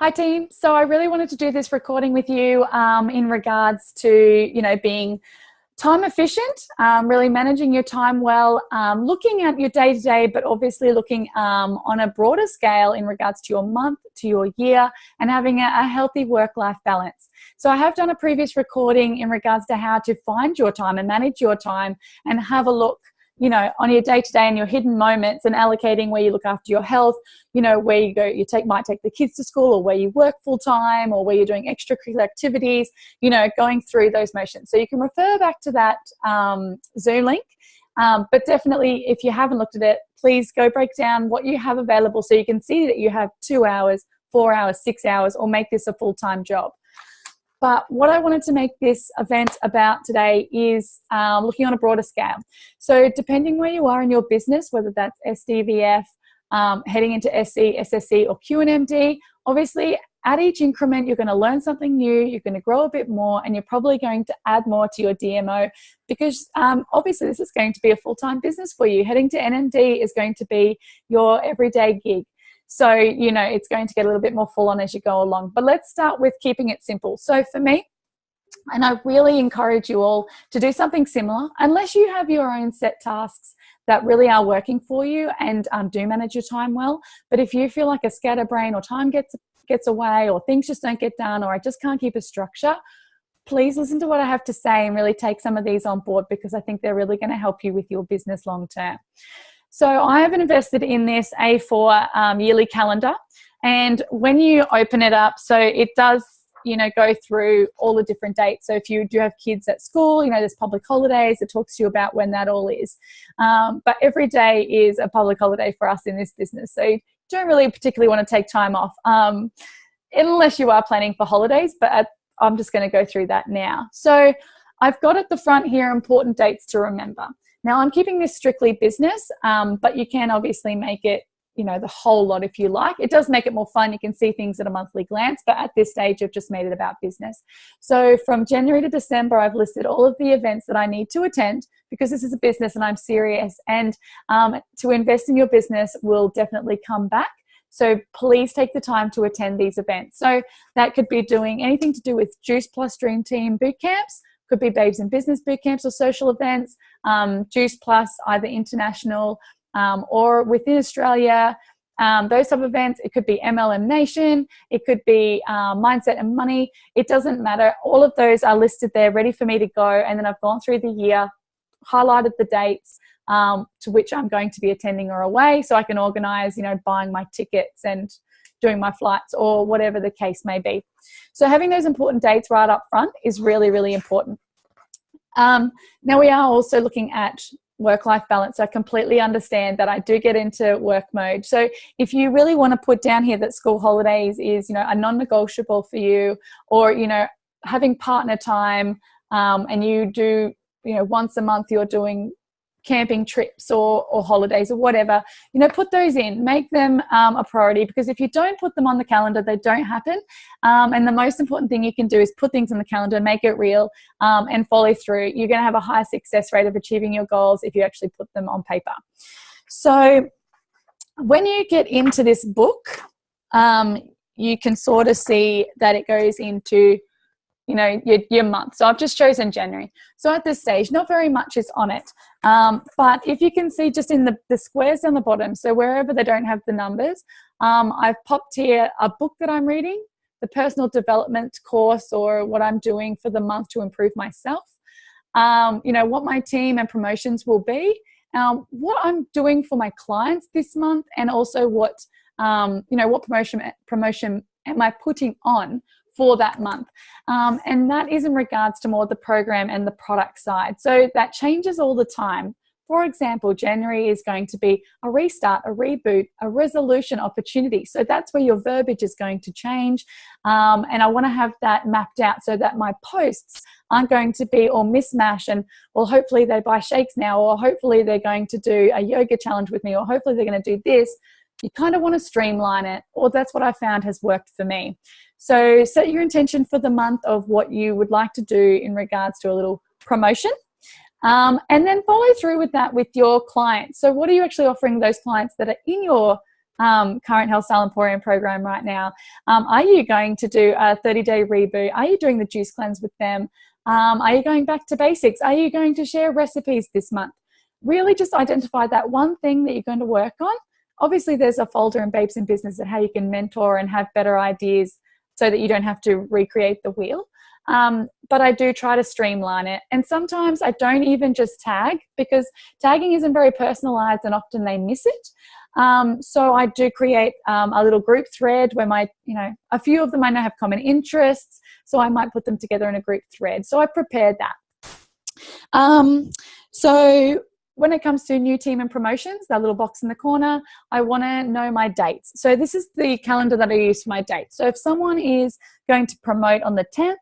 Hi team. So I really wanted to do this recording with you in regards to, being time efficient, really managing your time well, looking at your day-to-day, but obviously looking on a broader scale in regards to your month, to your year, and having a healthy work-life balance. So I have done a previous recording in regards to how to find your time and manage your time and have a look on your day-to-day and your hidden moments and allocating where you look after your health, where you go, might take the kids to school, or where you work full-time, or where you're doing extracurricular activities, going through those motions. So you can refer back to that Zoom link. But definitely, if you haven't looked at it, please go break down what you have available so you can see that you have 2 hours, 4 hours, 6 hours, or make this a full-time job. But what I wanted to make this event about today is looking on a broader scale. So depending where you are in your business, whether that's SDVF, heading into SC, SSC, or QNMD, obviously at each increment, you're going to learn something new, you're going to grow a bit more, and you're probably going to add more to your DMO because obviously this is going to be a full-time business for you. Heading to NMD is going to be your everyday gig. So, it's going to get a little bit more full on as you go along. But let's start with keeping it simple. So for me, and I really encourage you all to do something similar, unless you have your own set tasks that really are working for you and do manage your time well. But if you feel like a scatterbrain, or time gets away, or things just don't get done, or I just can't keep a structure, please listen to what I have to say and really take some of these on board, because I think they're really going to help you with your business long term. So I have invested in this A4 yearly calendar, and when you open it up, so it does, go through all the different dates. So if you do have kids at school, there's public holidays. It talks to you about when that all is. But every day is a public holiday for us in this business. So you don't really particularly want to take time off unless you are planning for holidays, but I'm just going to go through that now. So I've got at the front here important dates to remember. Now, I'm keeping this strictly business, but you can obviously make it, the whole lot if you like. It does make it more fun. You can see things at a monthly glance, but at this stage, I've just made it about business. So from January to December, I've listed all of the events that I need to attend, because this is a business and I'm serious, and to invest in your business will definitely come back. So please take the time to attend these events. So that could be doing anything to do with Juice Plus Dream Team boot camps, could be Babes in Business boot camps or social events, Juice Plus, either international or within Australia, those type of events. It could be MLM Nation, it could be Mindset and Money. It doesn't matter. All of those are listed there, ready for me to go. And then I've gone through the year, highlighted the dates to which I'm going to be attending or away, so I can organize, buying my tickets and doing my flights or whatever the case may be. So having those important dates right up front is really, really important. Now we are also looking at work-life balance. So I completely understand that I do get into work mode. So if you really want to put down here that school holidays is, a non-negotiable for you, or, having partner time, and you do, once a month you're doing camping trips or holidays or whatever, put those in, make them a priority, because if you don't put them on the calendar, they don't happen. And the most important thing you can do is put things on the calendar, make it real, and follow through. You're going to have a high success rate of achieving your goals if you actually put them on paper. So when you get into this book, you can sort of see that it goes into your month. So I've just chosen January. So at this stage, not very much is on it. But if you can see just in the squares down the bottom, so wherever they don't have the numbers, I've popped here a book that I'm reading, the personal development course, or what I'm doing for the month to improve myself, what my team and promotions will be, what I'm doing for my clients this month, and also what promotion am I putting on for that month. And that is in regards to more the program and the product side. So that changes all the time. For example, January is going to be a restart, a reboot, a resolution opportunity. So that's where your verbiage is going to change. And I want to have that mapped out so that my posts aren't going to be all mishmash and, well, hopefully they buy shakes now, or hopefully they're going to do a yoga challenge with me, or hopefully they're going to do this. You kind of want to streamline it, or that's what I found has worked for me. So set your intention for the month of what you would like to do in regards to a little promotion. And then follow through with that with your clients. So what are you actually offering those clients that are in your Current Health Style Emporium program right now. Are you going to do a 30-day reboot? Are you doing the juice cleanse with them? Are you going back to basics? Are you going to share recipes this month? Really just identify that one thing that you're going to work on. Obviously, there's a folder in Babes in Business at how you can mentor and have better ideas so that you don't have to recreate the wheel. But I do try to streamline it. And sometimes I don't even just tag, because tagging isn't very personalized and often they miss it. So I do create a little group thread where a few of them I know have common interests, so I might put them together in a group thread. So I prepared that. So when it comes to new team and promotions, that little box in the corner, I want to know my dates. So this is the calendar that I use for my dates. So if someone is going to promote on the 10th,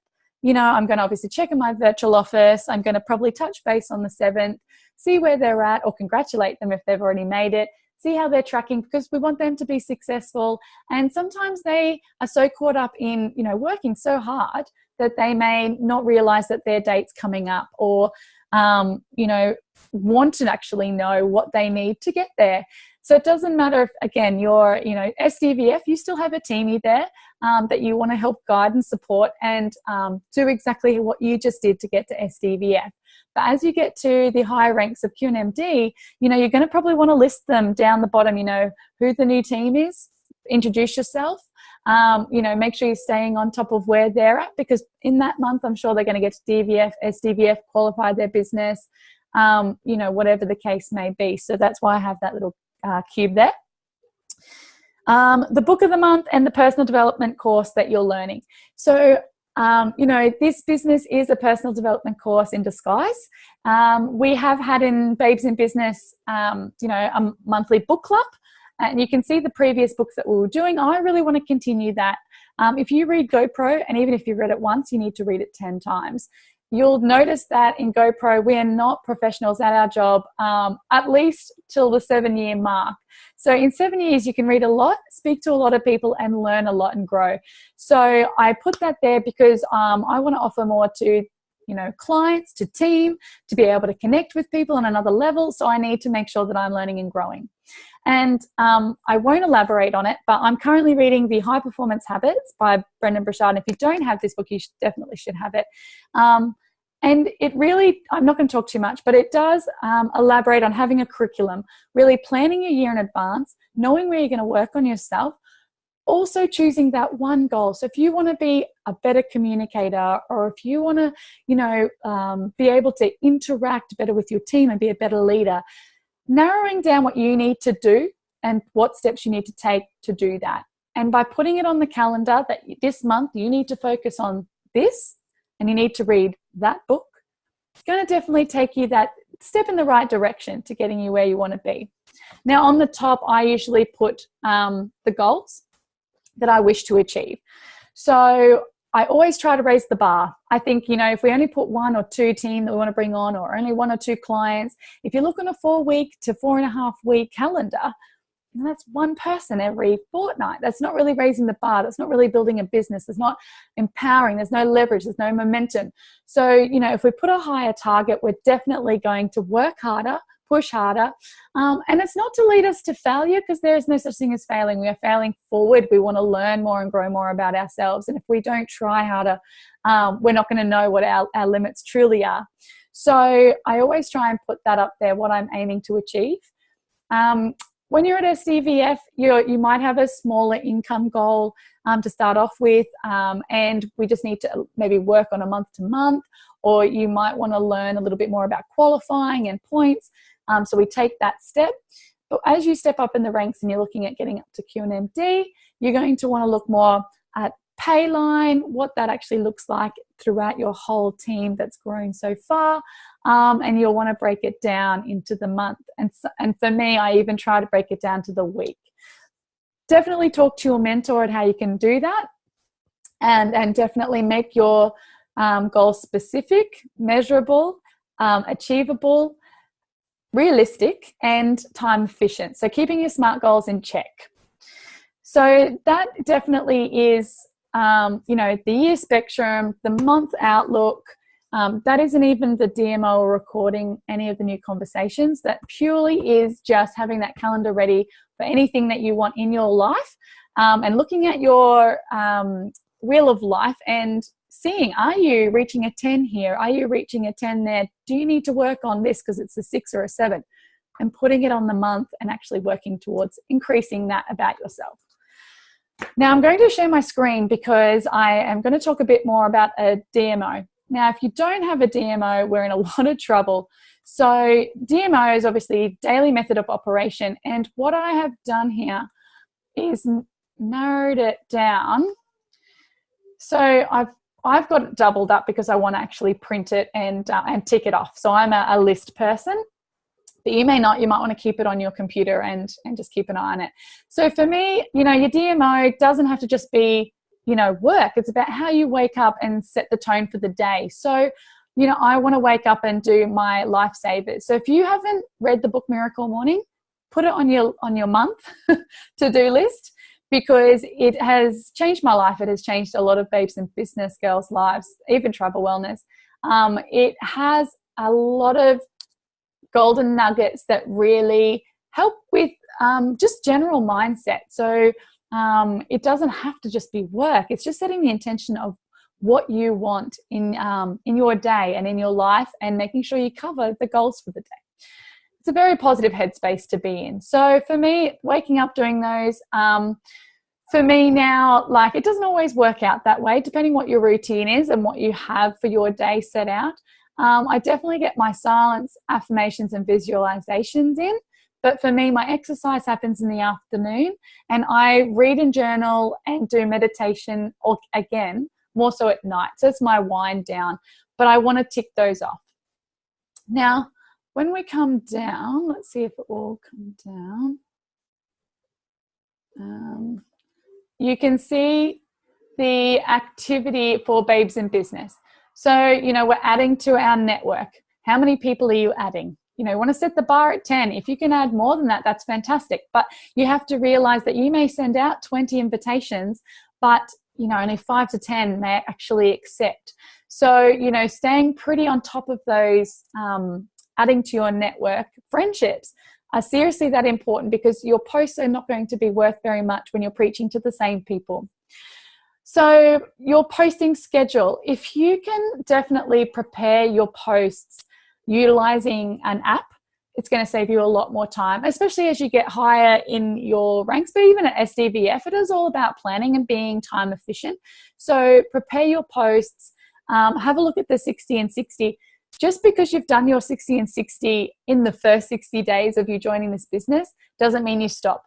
I'm going to obviously check in my virtual office. I'm going to probably touch base on the 7th, see where they're at, or congratulate them if they've already made it, see how they're tracking, because we want them to be successful. And sometimes they are so caught up in, working so hard that they may not realize that their date's coming up, or, want to actually know what they need to get there. So it doesn't matter if, again, you're, SDVF, you still have a teamie there that you want to help guide and support and do exactly what you just did to get to SDVF. But as you get to the higher ranks of QNMD, you're going to probably want to list them down the bottom, who the new team is, introduce yourself, make sure you're staying on top of where they're at, because in that month, I'm sure they're going to get to DVF, SDVF, qualify their business, whatever the case may be. So that's why I have that little cube there. The book of the month and the personal development course that you're learning. So, this business is a personal development course in disguise. We have had in Babes in Business, a monthly book club, and you can see the previous books that we were doing. I really want to continue that. If you read GoPro, and even if you've read it once, you need to read it 10 times. You'll notice that in GoPro, we are not professionals at our job, at least till the 7-year mark. So in 7 years, you can read a lot, speak to a lot of people, and learn a lot and grow. So I put that there because I want to offer more to, clients, to team, to be able to connect with people on another level. So I need to make sure that I'm learning and growing. And I won't elaborate on it, but I'm currently reading The High Performance Habits by Brendan Burchard. And if you don't have this book, you definitely should have it. And it really, I'm not going to talk too much, but it does elaborate on having a curriculum, really planning your year in advance, knowing where you're going to work on yourself, also choosing that one goal. So if you want to be a better communicator, or if you want to, be able to interact better with your team and be a better leader, narrowing down what you need to do and what steps you need to take to do that. And by putting it on the calendar that this month you need to focus on this and you need to read that book, it's going to definitely take you that step in the right direction to getting you where you want to be. Now on the top, I usually put the goals that I wish to achieve. So I always try to raise the bar. I think, if we only put 1 or 2 team that we want to bring on, or only 1 or 2 clients, if you look on a 4-week to 4.5-week calendar, that's one person every fortnight. That's not really raising the bar. That's not really building a business. It's not empowering. There's no leverage. There's no momentum. So, if we put a higher target, we're definitely going to work harder, push harder. And it's not to lead us to failure, because there is no such thing as failing. We are failing forward. We want to learn more and grow more about ourselves. And if we don't try harder, we're not going to know what our limits truly are. So I always try and put that up there, what I'm aiming to achieve. When you're at SDVF, you might have a smaller income goal to start off with, and we just need to maybe work on a month to month, or you might want to learn a little bit more about qualifying and points. So we take that step. But as you step up in the ranks and you're looking at getting up to QNMD, you're going to want to look more at pay line, what that actually looks like throughout your whole team that's grown so far. And you'll want to break it down into the month. And for me, I even try to break it down to the week. Definitely talk to your mentor at how you can do that. And definitely make your goals specific, measurable, achievable, realistic, and time efficient. So keeping your SMART goals in check. So that definitely is, the year spectrum, the month outlook. That isn't even the DMO or recording any of the new conversations. That purely is just having that calendar ready for anything that you want in your life, and looking at your wheel of life and seeing, are you reaching a 10 here? Are you reaching a 10 there? Do you need to work on this because it's a 6 or a 7? And putting it on the month and actually working towards increasing that about yourself. Now I'm going to share my screen because I am going to talk a bit more about a DMO. Now, if you don't have a DMO, we're in a lot of trouble. So DMO is obviously daily method of operation. And what I have done here is narrowed it down. So I've got it doubled up because I want to actually print it and tick it off. So I'm a list person. But you may not. You might want to keep it on your computer and just keep an eye on it. So for me, your DMO doesn't have to just be, work. It's about how you wake up and set the tone for the day. So, I want to wake up and do my lifesavers. So if you haven't read the book Miracle Morning, put it on your month to-do list, because it has changed my life. It has changed a lot of babes and business girls' lives, even Tribal Wellness. It has a lot of golden nuggets that really help with just general mindset. So it doesn't have to just be work. It's just setting the intention of what you want in your day and in your life, and making sure you cover the goals for the day. It's a very positive headspace to be in. So for me, waking up, doing those, for me now, like, it doesn't always work out that way, depending what your routine is and what you have for your day set out. I definitely get my silence, affirmations, and visualizations in. But for me, my exercise happens in the afternoon, and I read and journal and do meditation, or again, more so at night. So it's my wind down, but I want to tick those off. Now, when we come down, let's see if it will come down. You can see the activity for babes in business. So, we're adding to our network. How many people are you adding? You want to set the bar at 10. If you can add more than that, that's fantastic. But you have to realize that you may send out 20 invitations, but, only 5 to 10 may actually accept. So, staying pretty on top of those, adding to your network friendships are seriously that important, because your posts are not going to be worth very much when you're preaching to the same people. So your posting schedule, if you can definitely prepare your posts utilizing an app, it's going to save you a lot more time, especially as you get higher in your ranks. But even at SDVF, it is all about planning and being time efficient. So prepare your posts, have a look at the 60 and 60. Just because you've done your 60 and 60 in the first 60 days of you joining this business doesn't mean you stop.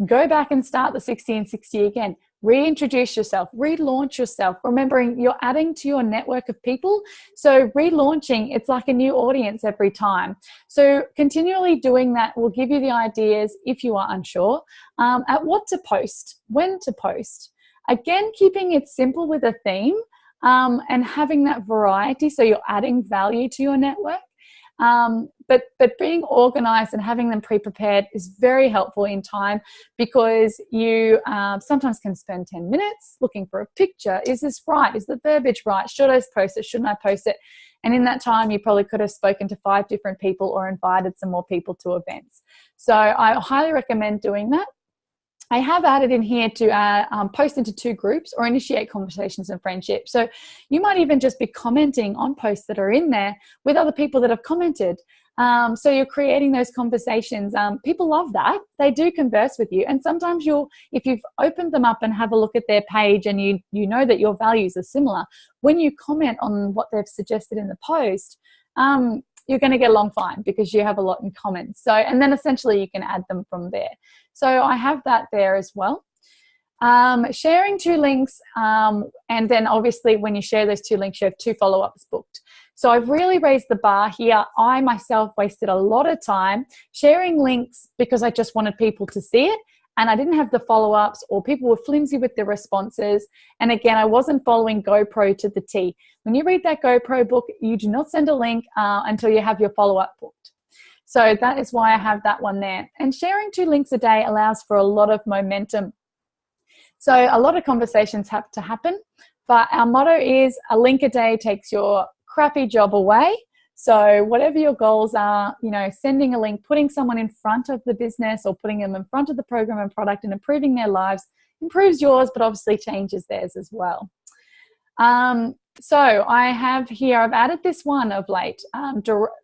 Go back and start the 60 and 60 again. Reintroduce yourself, relaunch yourself, remembering you're adding to your network of people. So relaunching, it's like a new audience every time. So continually doing that will give you the ideas, if you are unsure, at what to post, when to post. Again, keeping it simple with a theme, and having that variety, so you're adding value to your network. But being organized and having them pre-prepared is very helpful in time, because you sometimes can spend 10 minutes looking for a picture. Is this right? Is the verbiage right? Should I post it? Shouldn't I post it? And in that time, you probably could have spoken to 5 different people or invited some more people to events. So I highly recommend doing that. I have added in here to post into 2 groups or initiate conversations and friendships. So you might even just be commenting on posts that are in there with other people that have commented. So you're creating those conversations. People love that. They do converse with you. And sometimes if you've opened them up and have a look at their page and you know that your values are similar, when you comment on what they've suggested in the post, you're going to get along fine because you have a lot in common. So, and then essentially you can add them from there. So I have that there as well. Sharing 2 links, and then obviously when you share those 2 links, you have 2 follow-ups booked. So I've really raised the bar here. I myself wasted a lot of time sharing links because I just wanted people to see it, and I didn't have the follow-ups, or people were flimsy with the responses. And again, I wasn't following GoPro to the T. When you read that GoPro book, you do not send a link until you have your follow-up booked. So that is why I have that one there. And sharing 2 links a day allows for a lot of momentum. So a lot of conversations have to happen, but our motto is a link a day takes your crappy job away. So whatever your goals are, you know, sending a link, putting someone in front of the business or putting them in front of the program and product and improving their lives improves yours, but obviously changes theirs as well. So I have here, I've added this one of late,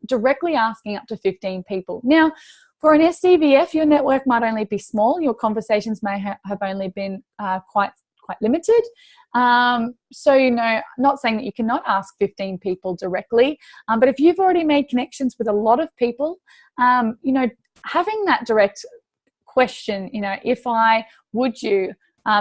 directly asking up to 15 people. Now, for an SDVF, your network might only be small. Your conversations may have only been quite limited. So, you know, not saying that you cannot ask 15 people directly, but if you've already made connections with a lot of people, you know, having that direct question, you know, would you,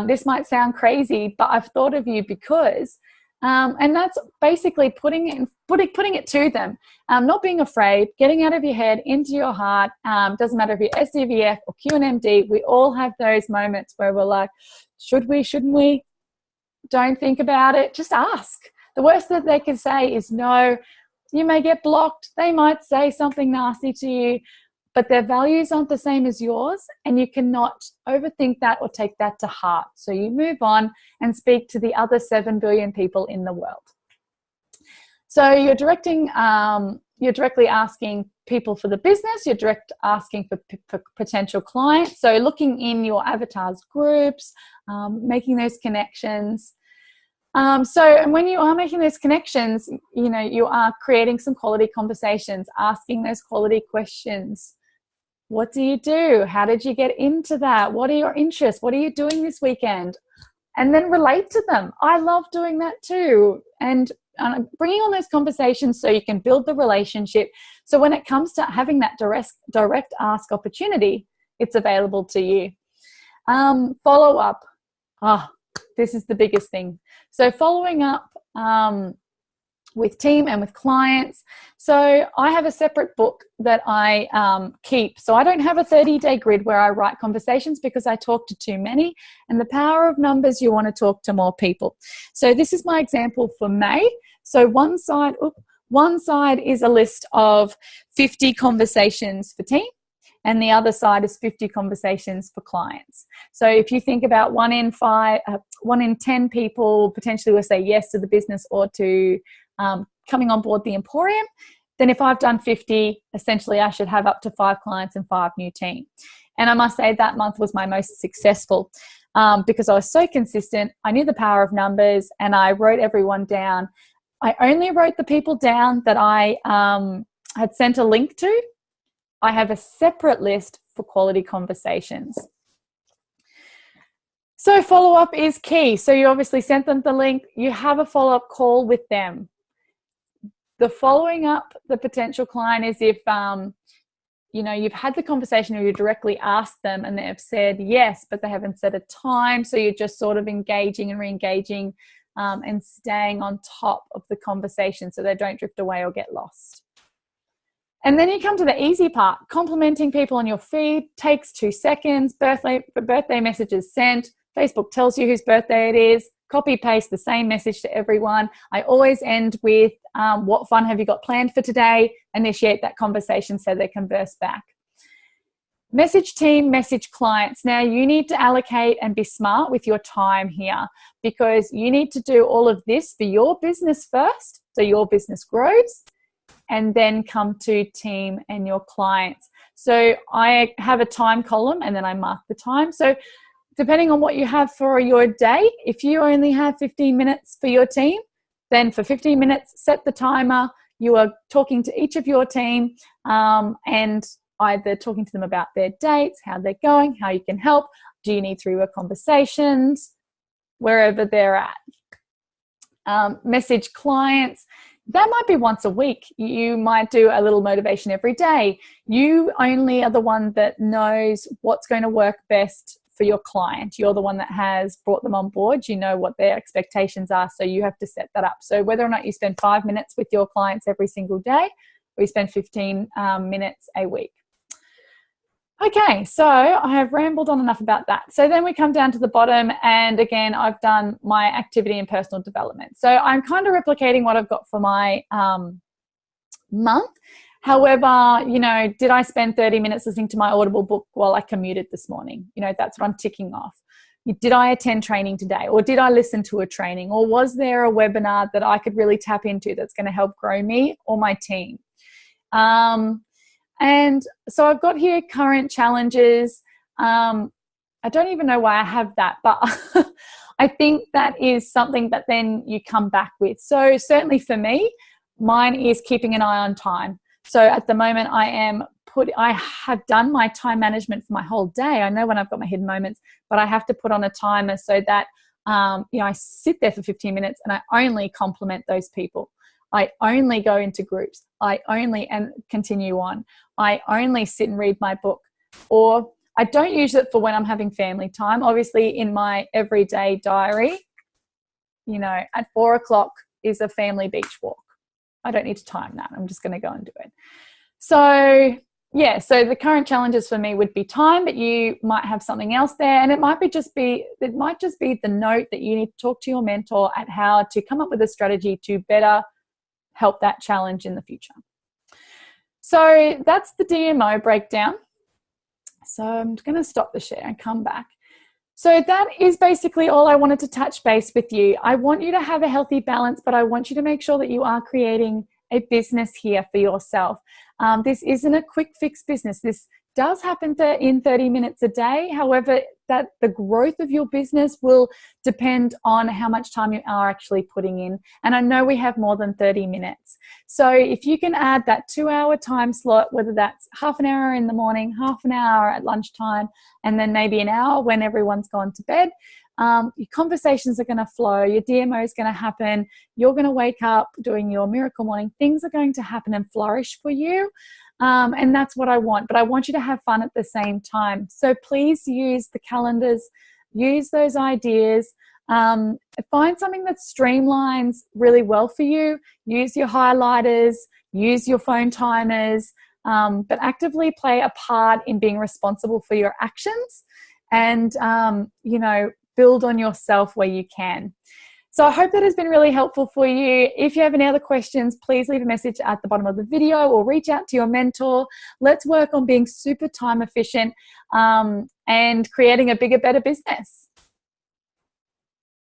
this might sound crazy, but I've thought of you because, and that's basically putting it to them, not being afraid, getting out of your head into your heart. Doesn't matter if you're SDVF or QNMD, we all have those moments where we're like, should we, shouldn't we? Don't think about it, just ask. The worst that they can say is no. You may get blocked, they might say something nasty to you, but their values aren't the same as yours, and you cannot overthink that or take that to heart. So you move on and speak to the other 7 billion people in the world. So you're directly asking people for the business, you're direct asking for potential clients. So looking in your avatar's groups, making those connections. And when you are making those connections, you know, you are creating some quality conversations, asking those quality questions. What do you do? How did you get into that? What are your interests? What are you doing this weekend? And then relate to them. I love doing that too. And bringing on those conversations so you can build the relationship. So when it comes to having that direct ask opportunity, it's available to you. Follow up. This is the biggest thing. So following up with team and with clients. So I have a separate book that I keep. So I don't have a 30-day grid where I write conversations because I talk to too many. And the power of numbers, you want to talk to more people. So this is my example for May. So one side is a list of 50 conversations for team, and the other side is 50 conversations for clients. So if you think about 1 in 10 people potentially will say yes to the business or to coming on board the Emporium, then if I've done 50, essentially I should have up to 5 clients and 5 new team. And I must say that month was my most successful because I was so consistent. I knew the power of numbers and I wrote everyone down. I only wrote the people down that I had sent a link to. I have a separate list for quality conversations. So follow-up is key. So you obviously sent them the link. You have a follow-up call with them. The following up the potential client is if, you know, you've had the conversation or you directly asked them and they've said yes, but they haven't set a time. So you're just sort of engaging and re-engaging and staying on top of the conversation so they don't drift away or get lost. And then you come to the easy part. Complimenting people on your feed takes 2 seconds. Birthday messages sent. Facebook tells you whose birthday it is. Copy paste the same message to everyone. I always end with what fun have you got planned for today? Initiate that conversation so they converse back. Message team, message clients. Now you need to allocate and be smart with your time here because you need to do all of this for your business first so your business grows, and then come to team and your clients. So I have a time column and then I mark the time. So depending on what you have for your day, if you only have 15 minutes for your team, then for 15 minutes, set the timer. You are talking to each of your team and either talking to them about their dates, how they're going, how you can help. Do you need 3-word conversations? Wherever they're at. Message clients. That might be once a week. You might do a little motivation every day. You only are the one that knows what's going to work best for your client. You're the one that has brought them on board. You know what their expectations are, so you have to set that up. So whether or not you spend 5 minutes with your clients every single day, or you spend 15 minutes a week. Okay, so I have rambled on enough about that. So then we come down to the bottom, and again, I've done my activity and personal development. So I'm kind of replicating what I've got for my month. However, you know, did I spend 30 minutes listening to my Audible book while I commuted this morning? You know, that's what I'm ticking off. Did I attend training today? Or did I listen to a training? Or was there a webinar that I could really tap into that's going to help grow me or my team? And so I've got here current challenges. I don't even know why I have that, but I think that is something that then you come back with. So certainly for me, mine is keeping an eye on time. So at the moment I have done my time management for my whole day. I know when I've got my hidden moments, but I have to put on a timer so that, I sit there for 15 minutes and I only compliment those people. I only go into groups. And continue on. I only sit and read my book, or I don't use it for when I'm having family time. Obviously, in my everyday diary, at 4 o'clock is a family beach walk. I don't need to time that. I'm just going to go and do it. So, yeah, so the current challenges for me would be time, but you might have something else there. And it might just be the note that you need to talk to your mentor at how to come up with a strategy to better help that challenge in the future. So that's the DMO breakdown. So I'm going to stop the share and come back. So that is basically all I wanted to touch base with you. I want you to have a healthy balance, but I want you to make sure that you are creating a business here for yourself. This isn't a quick fix business. This does happen in 30 minutes a day. However, that the growth of your business will depend on how much time you are actually putting in. And I know we have more than 30 minutes. So if you can add that 2-hour time slot, whether that's half an hour in the morning, half an hour at lunchtime, and then maybe an hour when everyone's gone to bed, your conversations are going to flow, your DMO is going to happen, you're going to wake up doing your miracle morning, things are going to happen and flourish for you. And that's what I want, but I want you to have fun at the same time. So please use the calendars, use those ideas, find something that streamlines really well for you. Use your highlighters, use your phone timers, but actively play a part in being responsible for your actions and, build on yourself where you can. So I hope that has been really helpful for you. If you have any other questions, please leave a message at the bottom of the video or reach out to your mentor. Let's work on being super time efficient and creating a bigger, better business.